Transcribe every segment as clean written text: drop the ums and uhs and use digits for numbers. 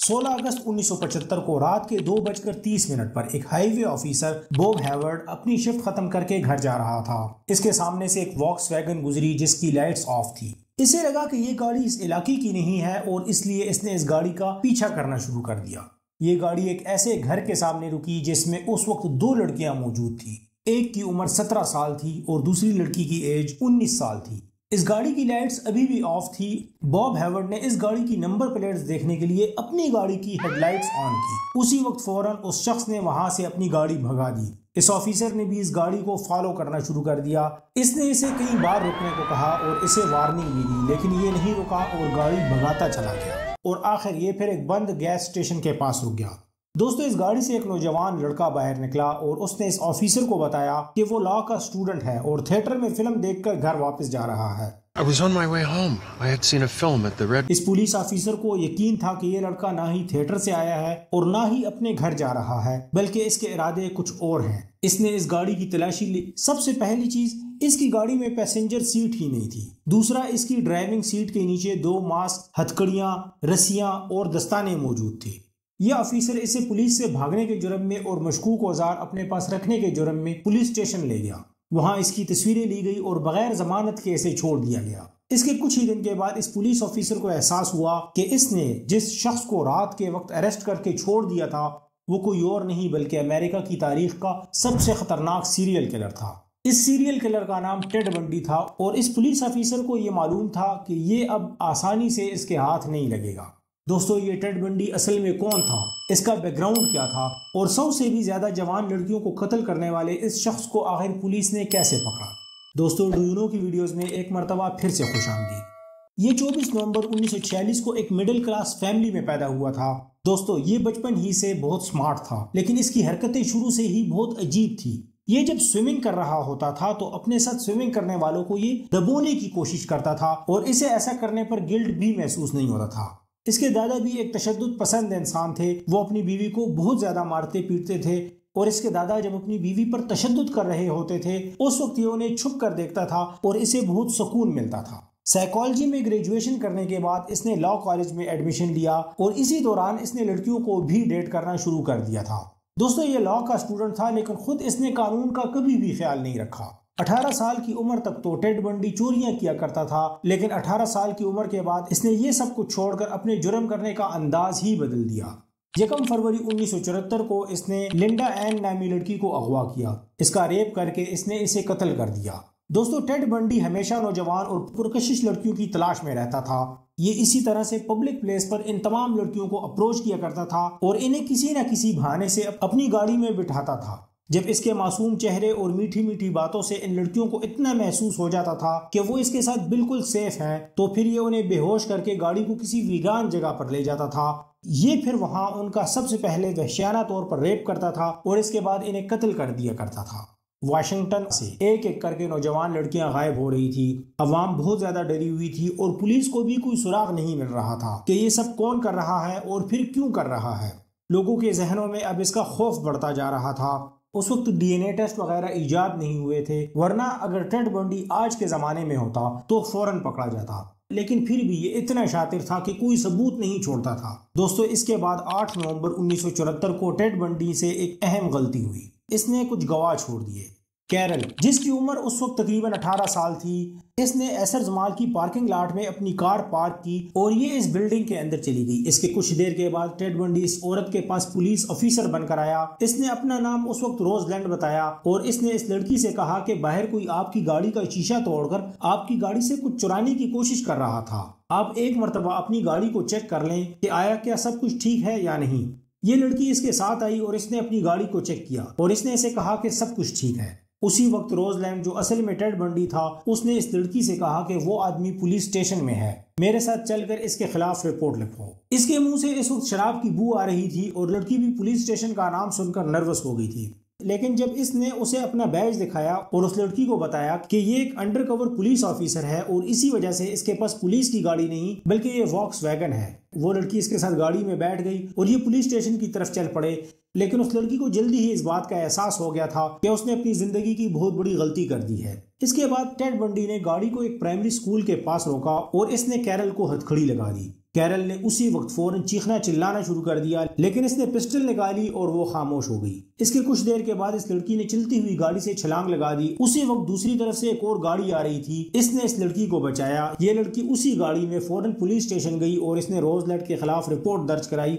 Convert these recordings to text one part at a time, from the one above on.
16 अगस्त 1975 को रात के 2:30 पर एक हाईवे ऑफिसर बॉब हेवर्ड अपनी शिफ्ट खत्म करके घर जा रहा था। इसके सामने से एक वॉक्सवैगन गुजरी जिसकी लाइट्स ऑफ थी। इसे लगा कि ये गाड़ी इस इलाके की नहीं है और इसलिए इसने इस गाड़ी का पीछा करना शुरू कर दिया। ये गाड़ी एक ऐसे घर के सामने रुकी जिसमें उस वक्त 2 लड़कियां मौजूद थी। एक की उम्र 17 साल थी और दूसरी लड़की की एज 19 साल थी। इस गाड़ी की लाइट्स अभी भी ऑफ थी। बॉब हेवर्ड ने इस गाड़ी की नंबर प्लेट्स देखने के लिए अपनी गाड़ी की हेडलाइट्स ऑन की। उसी वक्त फौरन उस शख्स ने वहां से अपनी गाड़ी भगा दी। इस ऑफिसर ने भी इस गाड़ी को फॉलो करना शुरू कर दिया। इसने इसे कई बार रुकने को कहा और इसे वार्निंग भी दी, लेकिन ये नहीं रुका और गाड़ी भगाता चला गया और आखिर ये फिर एक बंद गैस स्टेशन के पास रुक गया। दोस्तों, इस गाड़ी से एक नौजवान लड़का बाहर निकला और उसने इस ऑफिसर को बताया कि वो लॉ का स्टूडेंट है और थिएटर में फिल्म देखकर घर वापस जा रहा है। I was on my way home. I had seen a film at the Red. इस पुलिस ऑफिसर को यकीन था कि ये लड़का ना ही थिएटर से आया है और ना ही अपने घर जा रहा है, बल्कि इसके इरादे कुछ और हैं। इसने इस गाड़ी की तलाशी ली। सबसे पहली चीज, इसकी गाड़ी में पैसेंजर सीट ही नहीं थी। दूसरा, इसकी ड्राइविंग सीट के नीचे 2 मास्क, हथकड़ियां, रस्सियां और दस्ताने मौजूद थे। यह ऑफिसर इसे पुलिस से भागने के जुर्म में और मशकूक औजार अपने पास रखने के जुर्म में पुलिस स्टेशन ले गया। वहां इसकी तस्वीरें ली गई और बगैर जमानत के इसे छोड़ दिया गया। इसके कुछ ही दिन के बाद इस पुलिस ऑफिसर को एहसास हुआ कि इसने जिस शख्स को रात के वक्त अरेस्ट करके छोड़ दिया था वो कोई और नहीं बल्कि अमेरिका की तारीख का सबसे खतरनाक सीरियल किलर था। इस सीरियल किलर का नाम टेड बंडी था और इस पुलिस ऑफिसर को यह मालूम था कि ये अब आसानी से इसके हाथ नहीं लगेगा। दोस्तों, ये टेड बंडी असल में कौन था, इसका बैकग्राउंड क्या था और 100 से भी ज्यादा जवान लड़कियों को कत्ल करने वाले इस शख्स को आखिर पुलिस ने कैसे पकड़ा। दोस्तों, डू यू नो की वीडियोस में एक मरतबा फिर से खुशामदीद। ये 24 नवंबर 1946 को एक मिडिल क्लास फैमिली में पैदा हुआ था। दोस्तों, ये बचपन ही से बहुत स्मार्ट था, लेकिन इसकी हरकतें शुरू से ही बहुत अजीब थी। ये जब स्विमिंग कर रहा होता था तो अपने साथ स्विमिंग करने वालों को ये दबोने की कोशिश करता था और इसे ऐसा करने पर गिल्ट भी महसूस नहीं होता था। इसके दादा भी एक तशद्दुद पसंद इंसान थे। वो अपनी बीवी को बहुत ज्यादा मारते पीटते थे और इसके दादा जब अपनी बीवी पर तशद्दुद कर रहे होते थे उस वक्त ये उन्हें छुप कर देखता था और इसे बहुत सुकून मिलता था। साइकोलॉजी में ग्रेजुएशन करने के बाद इसने लॉ कॉलेज में एडमिशन लिया और इसी दौरान इसने लड़कियों को भी डेट करना शुरू कर दिया था। दोस्तों, ये लॉ का स्टूडेंट था लेकिन खुद इसने कानून का कभी भी ख्याल नहीं रखा। 18 साल की उम्र तक तो टेड बंडी चोरियां किया करता था, लेकिन 18 साल की उम्र के बाद इसने ये सब कुछ छोड़कर अपने जुर्म करने का अंदाज ही बदल दिया। 1 फरवरी 1974 को इसने लिंडा एन नामी लड़की को अगवा किया। इसका रेप करके इसने इसे कत्ल कर दिया। दोस्तों, टेड बंडी हमेशा नौजवान और पुरकशिश लड़कियों की तलाश में रहता था। ये इसी तरह से पब्लिक प्लेस पर इन तमाम लड़कियों को अप्रोच किया करता था और इन्हें किसी न किसी बहाने से अपनी गाड़ी में बिठाता था। जब इसके मासूम चेहरे और मीठी मीठी बातों से इन लड़कियों को इतना महसूस हो जाता था कि वो इसके साथ बिल्कुल सेफ हैं, तो फिर ये उन्हें बेहोश करके गाड़ी को किसी वीरान जगह पर ले जाता था। ये फिर वहां उनका सबसे पहले वहशियाना तौर पर रेप करता था और इसके बाद इन्हें कत्ल कर दिया करता था। वाशिंगटन से एक एक करके नौजवान लड़कियां गायब हो रही थी। अवाम बहुत ज्यादा डरी हुई थी और पुलिस को भी कोई सुराग नहीं मिल रहा था कि ये सब कौन कर रहा है और फिर क्यों कर रहा है। लोगों के जहनों में अब इसका खौफ बढ़ता जा रहा था। उस वक्त डीएनए टेस्ट वगैरह इजाद नहीं हुए थे, वरना अगर टेड बंडी आज के जमाने में होता तो फौरन पकड़ा जाता, लेकिन फिर भी ये इतना शातिर था कि कोई सबूत नहीं छोड़ता था। दोस्तों, इसके बाद 8 नवंबर 1974 को टेड बंडी से एक अहम गलती हुई। इसने कुछ गवाह छोड़ दिए। कैरल, जिसकी उम्र उस वक्त तकरीबन 18 साल थी, इसने एसर्स मॉल की पार्किंग लॉट में अपनी कार पार्क की और ये इस बिल्डिंग के अंदर चली गई। इसके कुछ देर के बाद टेड बंडी इस औरत के पास पुलिस ऑफिसर बनकर आया। इसने अपना नाम उस वक्त रोजलैंड बताया और इसने इस लड़की से कहा कि बाहर कोई आपकी गाड़ी का शीशा तोड़कर आपकी गाड़ी से कुछ चुराने की कोशिश कर रहा था। आप एक मरतबा अपनी गाड़ी को चेक कर लें कि आया क्या सब कुछ ठीक है या नहीं। ये लड़की इसके साथ आई और इसने अपनी गाड़ी को चेक किया और इसने इसे कहा कि सब कुछ ठीक है। उसी वक्त रोजलैंड, जो असल में टेड बंडी था, उसने इस लड़की से कहा कि वो आदमी पुलिस स्टेशन में है, मेरे साथ चलकर इसके खिलाफ रिपोर्ट लिखो। इसके मुंह से इस वक्त शराब की बू आ रही थी और लड़की भी पुलिस स्टेशन का नाम सुनकर नर्वस हो गई थी। लेकिन जब इसने उसे अपना बैज दिखाया और उस लड़की को बताया कि ये एक अंडरकवर पुलिस ऑफिसर है और इसी वजह से इसके पास पुलिस की गाड़ी नहीं बल्कि ये वॉक्सवैगन है, वो लड़की इसके साथ गाड़ी में बैठ गई और ये पुलिस स्टेशन की तरफ चल पड़े। लेकिन उस लड़की को जल्दी ही इस बात का एहसास हो गया था कि उसने अपनी जिंदगी की बहुत बड़ी गलती कर दी है। इसके बाद टेड बंडी ने गाड़ी को एक प्राइमरी स्कूल के पास रोका और इसने कैरल को हथकड़ी लगा दी। कैरल ने उसी वक्त फौरन चीखना चिल्लाना शुरू कर दिया, लेकिन इसने पिस्टल निकाली और वो खामोश हो गई। इसके कुछ देर के बाद इस लड़की ने चलती हुई गाड़ी से छलांग लगा दी। उसी वक्त दूसरी तरफ से एक और गाड़ी आ रही थी। इसने इस लड़की को बचाया। ये लड़की उसी गाड़ी में फौरन पुलिस स्टेशन गई और इसने रोजलेट के खिलाफ रिपोर्ट दर्ज कराई।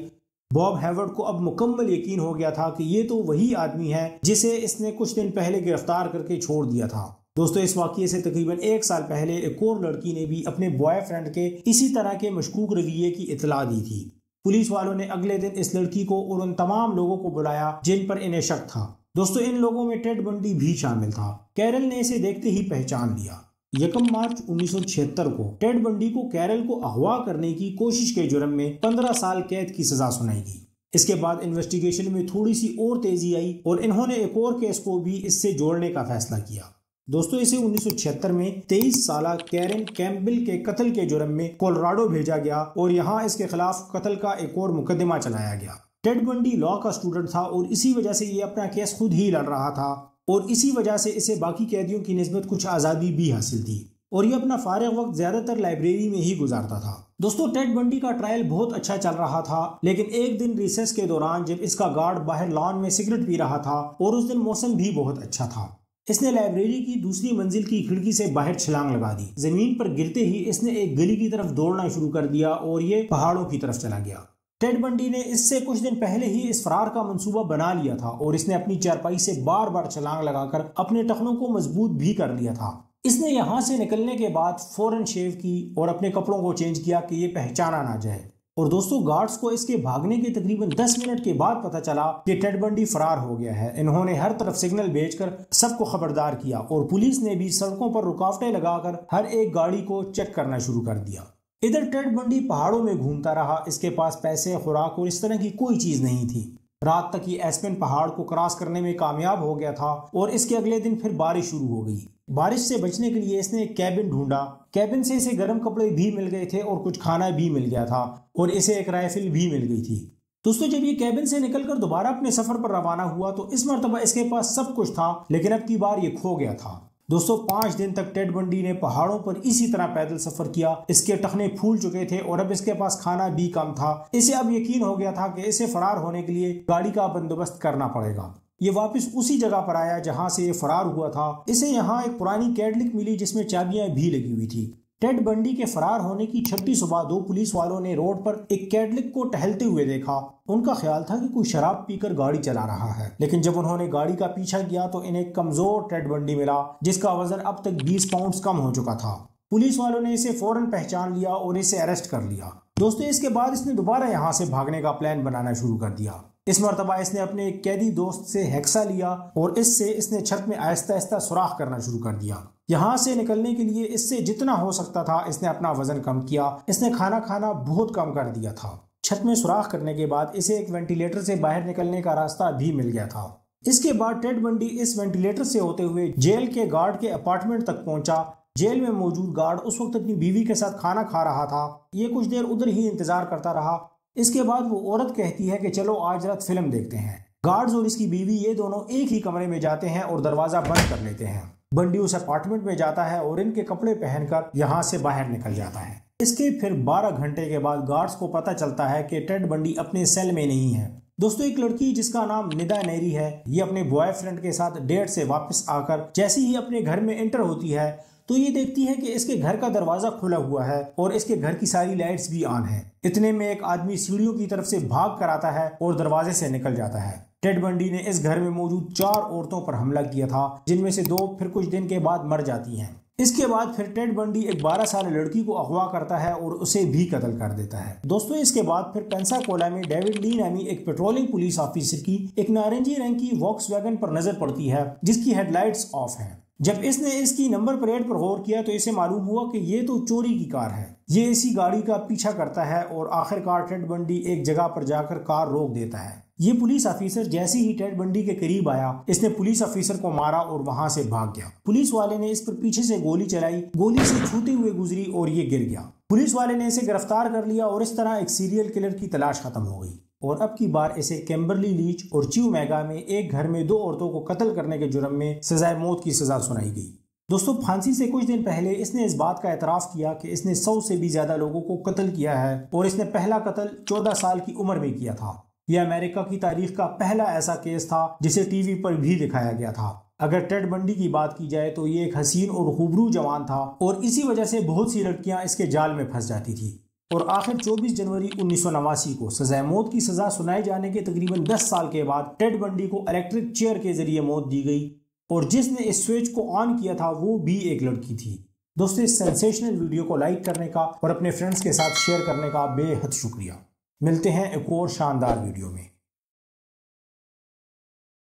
बॉब हेवर्ड को अब मुकम्मल यकीन हो गया था कि ये तो वही आदमी है जिसे इसने कुछ दिन पहले गिरफ्तार करके छोड़ दिया था। दोस्तों, इस वाकये से तकरीबन 1 साल पहले एक और लड़की ने भी अपने बॉयफ्रेंड के इसी तरह के मशकूक रवैये की इतला दी थी। पुलिस वालों ने अगले दिन इस लड़की को और उन तमाम लोगों को बुलाया जिन पर इन्हें शक था। दोस्तों, इन लोगों में टेड बंडी भी शामिल था। कैरल ने इसे देखते ही पहचान लिया। 1 मार्च 1976 को टेड बंडी को कैरल को अगवा करने की कोशिश के जुर्म में 15 साल कैद की सजा सुनाई गई। इसके बाद इन्वेस्टिगेशन में थोड़ी सी और तेजी आई और इन्होंने एक और केस को भी इससे जोड़ने का फैसला किया। दोस्तों, इसे 1976 में 23 साला कैरन कैम्पबेल के कत्ल के जुर्म में कोलोराडो भेजा गया और यहाँ इसके खिलाफ कत्ल का एक और मुकदमा चलाया गया। टेड बंडी लॉ का स्टूडेंट था और इसी वजह से ये अपना केस खुद ही लड़ रहा था और इसी वजह से इसे बाकी कैदियों की निस्बत कुछ आज़ादी भी हासिल थी और ये अपना फारिग वक्त ज्यादातर लाइब्रेरी में ही गुजारता था। दोस्तों, टेड बंडी का ट्रायल बहुत अच्छा चल रहा था, लेकिन एक दिन रिसेस के दौरान जब इसका गार्ड बाहर लॉन में सिगरेट पी रहा था और उस दिन मौसम भी बहुत अच्छा था, इसने लाइब्रेरी की दूसरी मंजिल की खिड़की से बाहर छलांग लगा दी। जमीन पर गिरते ही इसने एक गली की तरफ दौड़ना शुरू कर दिया और ये पहाड़ों की तरफ चला गया। टेड बंडी ने इससे कुछ दिन पहले ही इस फरार का मंसूबा बना लिया था और इसने अपनी चारपाई से बार बार छलांग लगाकर अपने टखनों को मजबूत भी कर लिया था। इसने यहाँ से निकलने के बाद फौरन शेव की और अपने कपड़ों को चेंज किया कि ये पहचाना ना जाए। और दोस्तों, गार्ड्स को इसके भागने के तकरीबन 10 मिनट के बाद पता चला कि टेड बंडी फरार हो गया है। इन्होंने हर तरफ सिग्नल भेजकर सबको खबरदार किया और पुलिस ने भी सड़कों पर रुकावटें लगाकर हर एक गाड़ी को चेक करना शुरू कर दिया। इधर टेड बंडी पहाड़ों में घूमता रहा। इसके पास पैसे, खुराक और इस तरह की कोई चीज नहीं थी। रात तक ये एस्पेन पहाड़ को क्रॉस करने में कामयाब हो गया था और इसके अगले दिन फिर बारिश शुरू हो गई। बारिश से बचने के लिए इसने एक कैबिन ढूंढा। कैबिन से इसे गर्म कपड़े भी मिल गए थे और कुछ खाना भी मिल गया था और इसे एक राइफल भी मिल गई थी। दोस्तों, जब ये कैबिन से निकलकर दोबारा अपने सफर पर रवाना हुआ तो इस मर्तबा इसके पास सब कुछ था, लेकिन अब की बार ये खो गया था। दोस्तों, 5 दिन तक टेड बंडी ने पहाड़ों पर इसी तरह पैदल सफर किया। इसके टखने फूल चुके थे और अब इसके पास खाना भी कम था। इसे अब यकीन हो गया था कि इसे फरार होने के लिए गाड़ी का बंदोबस्त करना पड़ेगा। ये वापस उसी जगह पर आया जहां से ये फरार हुआ था। इसे यहाँ एक पुरानी कैडलिक मिली जिसमें चाबियां भी लगी हुई थी। टेड बंडी के फरार होने की छठी सुबह 2 पुलिस वालों ने रोड पर एक कैडलिक को टहलते हुए देखा। उनका ख्याल था कि कोई शराब पीकर गाड़ी चला रहा है, लेकिन जब उन्होंने गाड़ी का पीछा किया तो इन्हें कमजोर टेड बंडी मिला जिसका वजन अब तक 20 पाउंड कम हो चुका था। पुलिस वालों ने इसे फौरन पहचान लिया और इसे अरेस्ट कर लिया। दोस्तों, इसके बाद इसने दोबारा यहाँ से भागने का प्लान बनाना शुरू कर दिया। इस मरतबा इसने अपने एक कैदी दोस्त से हेक्सा लिया और इससे इसने छत में आहिस्ता आहिस्ता सुराख करना शुरू कर दिया। यहाँ से निकलने के लिए इससे जितना हो सकता था इसने अपना वजन कम किया। इसने खाना खाना बहुत कम कर दिया था। छत में सुराख करने के बाद इसे एक वेंटिलेटर से बाहर निकलने का रास्ता भी मिल गया था। इसके बाद टेड बंडी इस वेंटिलेटर से होते हुए जेल के गार्ड के अपार्टमेंट तक पहुंचा। जेल में मौजूद गार्ड उस वक्त अपनी बीवी के साथ खाना खा रहा था। ये कुछ देर उधर ही इंतजार करता रहा। इसके बाद वो औरत कहती है कि चलो आज रात फिल्म देखते हैं। गार्ड्स और इसकी बीवी ये दोनों एक ही कमरे में जाते हैं और दरवाजा बंद कर लेते हैं। बंडी उस अपार्टमेंट में जाता है और इनके कपड़े पहनकर यहाँ से बाहर निकल जाता है। इसके फिर 12 घंटे के बाद गार्ड्स को पता चलता है कि टेड बंडी अपने सेल में नहीं है। दोस्तों, एक लड़की जिसका नाम निदा नेरी है, ये अपने बॉयफ्रेंड के साथ डेट से वापस आकर जैसे ही अपने घर में एंटर होती है तो ये देखती है कि इसके घर का दरवाजा खुला हुआ है और इसके घर की सारी लाइट्स भी ऑन है। इतने में एक आदमी सीढ़ियों की तरफ से भाग कर आता है और दरवाजे से निकल जाता है। टेड बंडी ने इस घर में मौजूद 4 औरतों पर हमला किया था, जिनमें से 2 फिर कुछ दिन के बाद मर जाती हैं। इसके बाद फिर टेड बंडी एक 12 साल लड़की को अगवा करता है और उसे भी कत्ल कर देता है। दोस्तों, इसके बाद फिर पेंसाकोला में डेविड ली नामी एक पेट्रोलिंग पुलिस ऑफिसर की एक नारंगी रंग की वॉक्सवैगन पर नजर पड़ती है जिसकी हेडलाइट्स ऑफ हैं। जब इसने इसकी नंबर प्लेट पर गौर किया तो इसे मालूम हुआ कि ये तो चोरी की कार है। ये इसी गाड़ी का पीछा करता है और आखिरकार टेड बंडी एक जगह पर जाकर कार रोक देता है। ये पुलिस ऑफिसर जैसे ही टेड बंडी के करीब आया, इसने पुलिस ऑफिसर को मारा और वहां से भाग गया। पुलिस वाले ने इस पर पीछे से गोली चलाई, गोली से छूते हुए गुजरी और ये गिर गया। पुलिस वाले ने इसे गिरफ्तार कर लिया और इस तरह एक सीरियल किलर की तलाश खत्म हो गई। और अब की बार इसे कैम्बरली लीच और चिउमेगा में एक घर में 2 औरतों को कत्ल करने के जुर्म में सजाए मौत की सजा सुनाई गई। दोस्तों फांसी से कुछ दिन पहले इसने इस बात का एतराफ़ किया कि इसने 100 से भी ज्यादा लोगों को कत्ल किया है और इसने पहला कत्ल 14 साल की उम्र में किया था। यह अमेरिका की तारीख का पहला ऐसा केस था जिसे टीवी पर भी दिखाया गया था। अगर टेड बंडी की बात की जाए तो ये एक हसीन और खूबरू जवान था और इसी वजह से बहुत सी लड़कियां इसके जाल में फंस जाती थी। और आखिर 24 जनवरी 1989 को सजाए मौत की सजा सुनाए जाने के तकरीबन 10 साल के बाद टेड बंडी को इलेक्ट्रिक चेयर के जरिए मौत दी गई और जिसने इस स्विच को ऑन किया था वो भी एक लड़की थी। दोस्तों इस सेंसेशनल वीडियो को लाइक करने का और अपने फ्रेंड्स के साथ शेयर करने का बेहद शुक्रिया। मिलते हैं एक और शानदार वीडियो में।